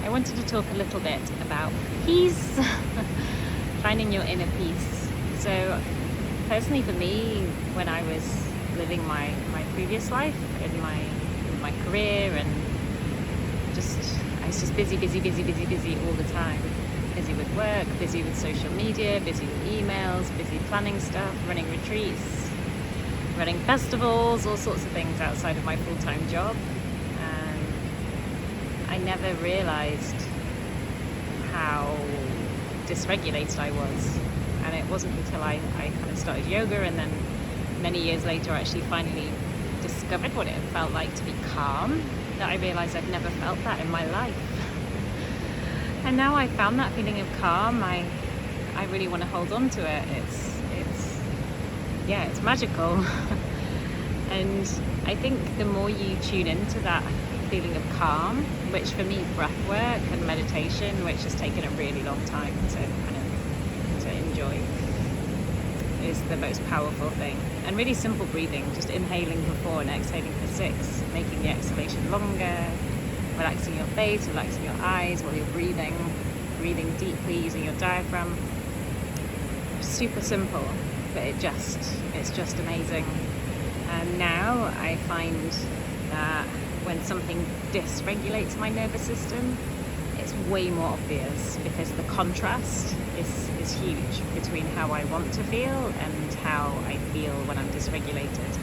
I wanted to talk a little bit about peace, finding your inner peace. So personally for me, when I was living my previous life in my career, and I was just busy all the time. Busy with work, busy with social media, busy with emails, busy planning stuff, running retreats, running festivals, all sorts of things outside of my full-time job. And I never realized how dysregulated I was. And it wasn't until I kind of started yoga, and then many years later I actually finally discovered what it felt like to be calm, that I realized I'd never felt that in my life. And now I found that feeling of calm, I really want to hold on to it. It's magical. And I think the more you tune into that feeling of calm, which for me, breath work and meditation, which has taken a really long time to enjoy, is the most powerful thing. And really simple breathing, just inhaling for 4 and exhaling for 6, making the exhalation longer, relaxing your face, relaxing your eyes while you're breathing deeply using your diaphragm. Super simple, but it's just amazing. And now I find that when something dysregulates my nervous system, it's way more obvious, because the contrast is huge between how I want to feel and how I feel when I'm dysregulated.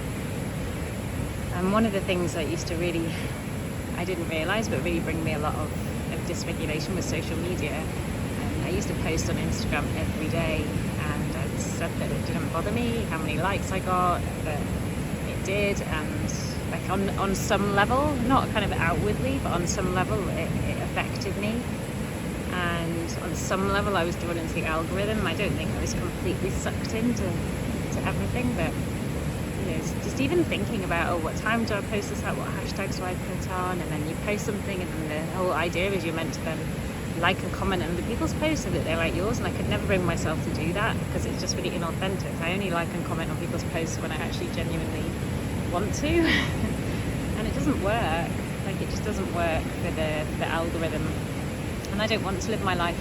And one of the things that I didn't realize, but really bring me a lot of dysregulation was social media. I used to post on Instagram every day, and I said that it didn't bother me how many likes I got, but it did. And like on some level, not kind of outwardly, but on some level it affected me. And on some level I was drawn into the algorithm. I don't think I was completely sucked into everything, but just even thinking about, what time do I post this out, what hashtags do I put on, and then you post something, and then the whole idea is you're meant to then like and comment on other people's posts so that they like yours. And I could never bring myself to do that, because it's just really inauthentic. I only like and comment on people's posts when I actually genuinely want to. And it doesn't work. It just doesn't work for the algorithm. And I don't want to live my life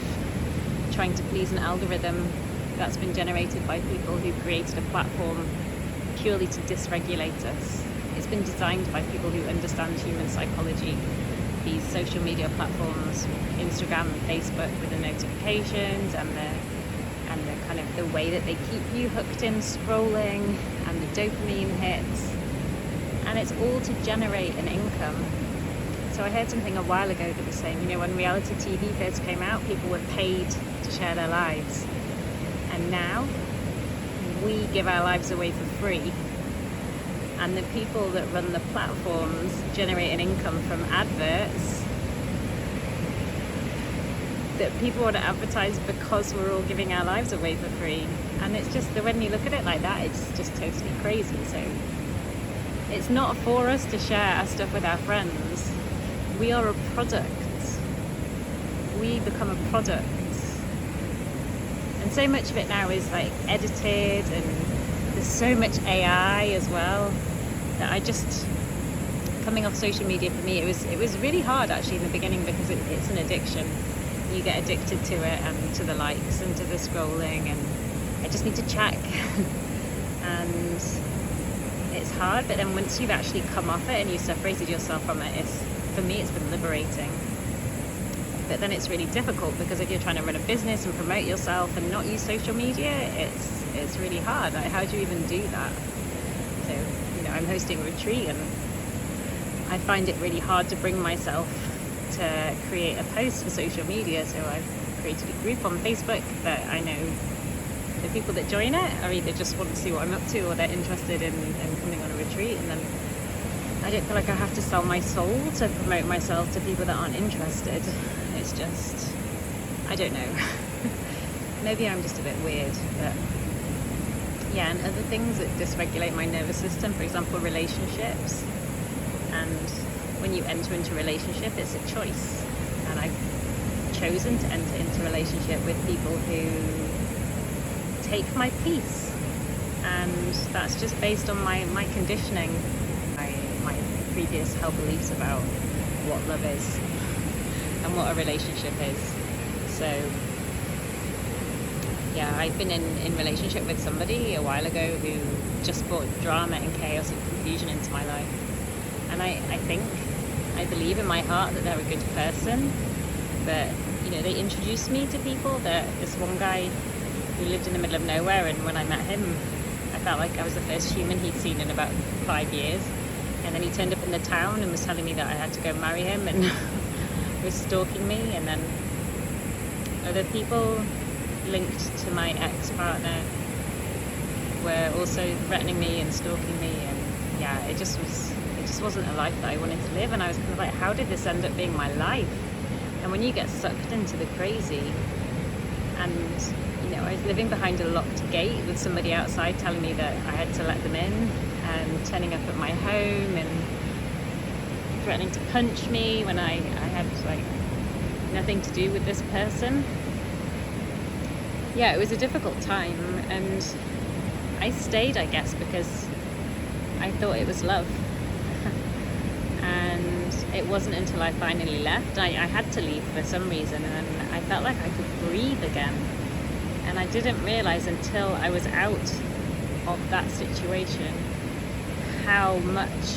trying to please an algorithm that's been generated by people who created a platform purely to dysregulate us. It's been designed by people who understand human psychology. These social media platforms, Instagram and Facebook, with the notifications and the kind of the way that they keep you hooked in scrolling, and the dopamine hits, and it's all to generate an income. So I heard something a while ago that was saying, when reality TV first came out, people were paid to share their lives, and now we give our lives away for free, and the people that run the platforms generate an income from adverts that people want to advertise, because we're all giving our lives away for free. And it's just that when you look at it like that, it's just totally crazy. So it's not for us to share our stuff with our friends. We are a product. We become a product. And so much of it now is edited, and there's so much AI as well, that coming off social media for me, it was really hard actually in the beginning, because it's an addiction. You get addicted to it, and to the likes and to the scrolling, and I just need to check. And it's hard, but then once you've actually come off it and you separated yourself from it, for me it's been liberating. But then it's really difficult, because if you're trying to run a business and promote yourself and not use social media, it's really hard. How do you even do that? So, I'm hosting a retreat, and I find it really hard to bring myself to create a post for social media. So I've created a group on Facebook that I know the people that join it are either just want to see what I'm up to, or they're interested in coming on a retreat. And then I don't feel like I have to sell my soul to promote myself to people that aren't interested. It's just, I don't know. Maybe I'm just a bit weird, but yeah. And other things that dysregulate my nervous system, for example, relationships. And when you enter into a relationship, it's a choice. And I've chosen to enter into a relationship with people who take my peace. And that's just based on my conditioning, my previous held beliefs about what love is. and what a relationship is. So yeah, I've been in relationship with somebody a while ago who just brought drama and chaos and confusion into my life. And I believe in my heart that they're a good person, but they introduced me to people. This one guy who lived in the middle of nowhere, and when I met him, I felt like I was the first human he'd seen in about 5 years. And then he turned up in the town and was telling me that I had to go marry him, and was stalking me. And then other people linked to my ex-partner were also threatening me and stalking me, and yeah, it just wasn't a life that I wanted to live. And I was kind of like, how did this end up being my life? And when you get sucked into the crazy, and I was living behind a locked gate with somebody outside telling me that I had to let them in, and turning up at my home and threatening to punch me when I had like nothing to do with this person. Yeah, it was a difficult time, and I stayed, I guess, because I thought it was love. And it wasn't until I finally left. I had to leave for some reason, and I felt like I could breathe again. And I didn't realize until I was out of that situation how much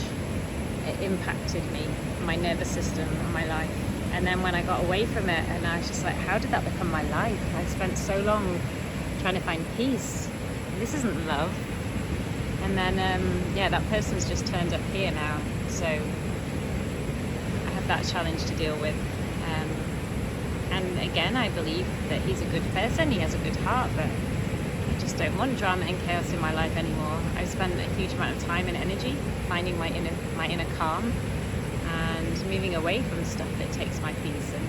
it impacted me, my nervous system, and my life. And then when I got away from it, and I was just like, how did that become my life? I spent so long trying to find peace. This isn't love. And then, that person's just turned up here now. So I have that challenge to deal with. And again, I believe that he's a good person. He has a good heart, but I just don't want drama and chaos in my life anymore. I spend a huge amount of time and energy finding my inner calm, and moving away from stuff that takes my peace. And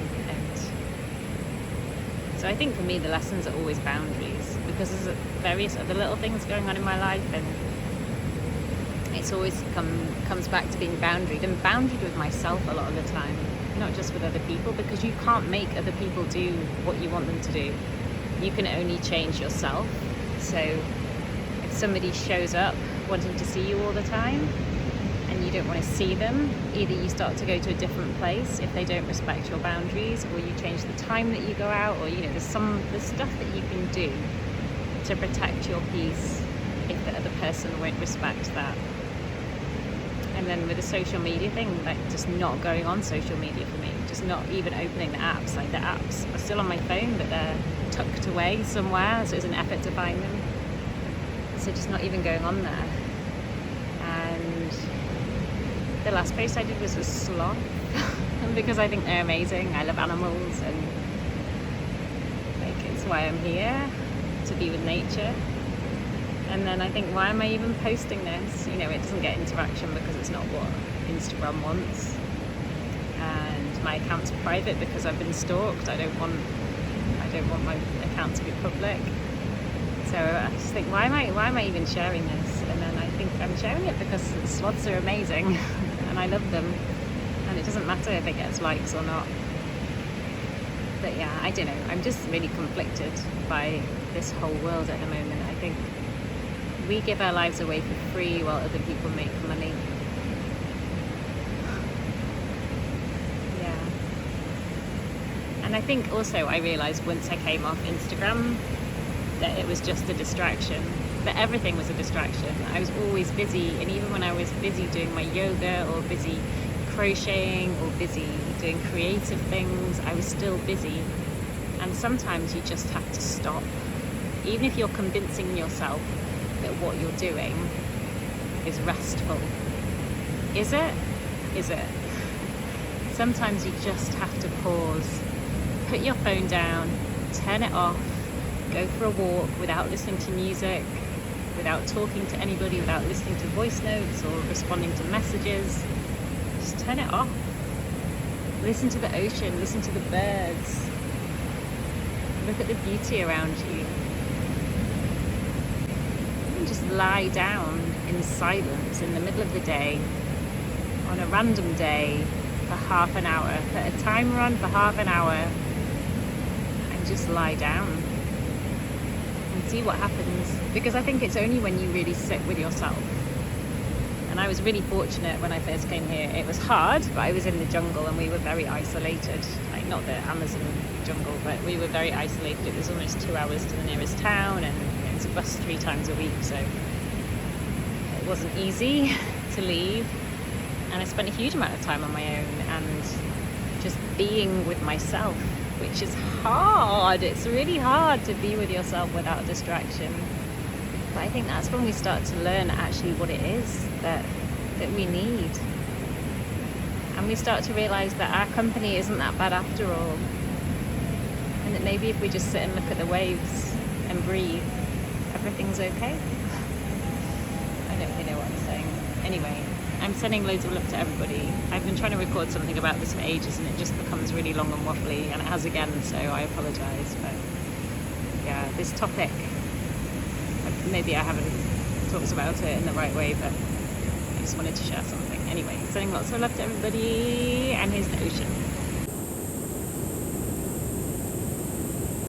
so I think for me the lessons are always boundaries, because there's various other little things going on in my life, and it's always comes back to being boundaried, and boundaried with myself a lot of the time, not just with other people, because you can't make other people do what you want them to do. You can only change yourself. So if somebody shows up wanting to see you all the time, and you don't want to see them, either you start to go to a different place if they don't respect your boundaries, or you change the time that you go out, or there's stuff that you can do to protect your peace if the other person won't respect that. And then with the social media thing, like just not going on social media for me, just not even opening the apps. Like the apps are still on my phone, but they're tucked away somewhere, so it's an effort to find them. So just not even going on there. And the last post I did was a sloth because I think they're amazing. I love animals, and like it's why I'm here, to be with nature. And then I think, why am I even posting this? It doesn't get interaction because it's not what Instagram wants. And my account's private because I've been stalked. I don't want my account to be public. So I just think, why am I even sharing this? And then I think I'm sharing it because the sloths are amazing and I love them. And it doesn't matter if it gets likes or not. But yeah, I don't know. I'm just really conflicted by this whole world at the moment. I think we give our lives away for free while other people make money. Yeah. And I think also I realised once I came off Instagram that it was just a distraction, that everything was a distraction. I was always busy, and even when I was busy doing my yoga or busy crocheting or busy doing creative things, I was still busy. And sometimes you just have to stop. Even if you're convincing yourself that what you're doing is restful. Is it? Is it? Sometimes you just have to pause, put your phone down, turn it off, go for a walk without listening to music, without talking to anybody, without listening to voice notes or responding to messages. Just turn it off. Listen to the ocean, listen to the birds. Look at the beauty around you. Just lie down in silence in the middle of the day, on a random day, for half an hour. Put a timer on for half an hour and just lie down and see what happens. Because I think it's only when you really sit with yourself. And I was really fortunate when I first came here. It was hard, but I was in the jungle and we were very isolated. Like not the Amazon jungle, but we were very isolated. It was almost 2 hours to the nearest town, and it was a bus 3 times a week, so it wasn't easy to leave. And I spent a huge amount of time on my own and just being with myself, which is hard. It's really hard to be with yourself without distraction. But I think that's when we start to learn actually what it is that we need. And we start to realize that our company isn't that bad after all. And that maybe if we just sit and look at the waves and breathe, everything's okay. I don't really know what I'm saying. Anyway, I'm sending loads of love to everybody. I've been trying to record something about this for ages and it just becomes really long and waffly, and it has again, so I apologise. But yeah, this topic, maybe I haven't talked about it in the right way, but I just wanted to share something. Anyway, sending lots of love to everybody, and here's the ocean.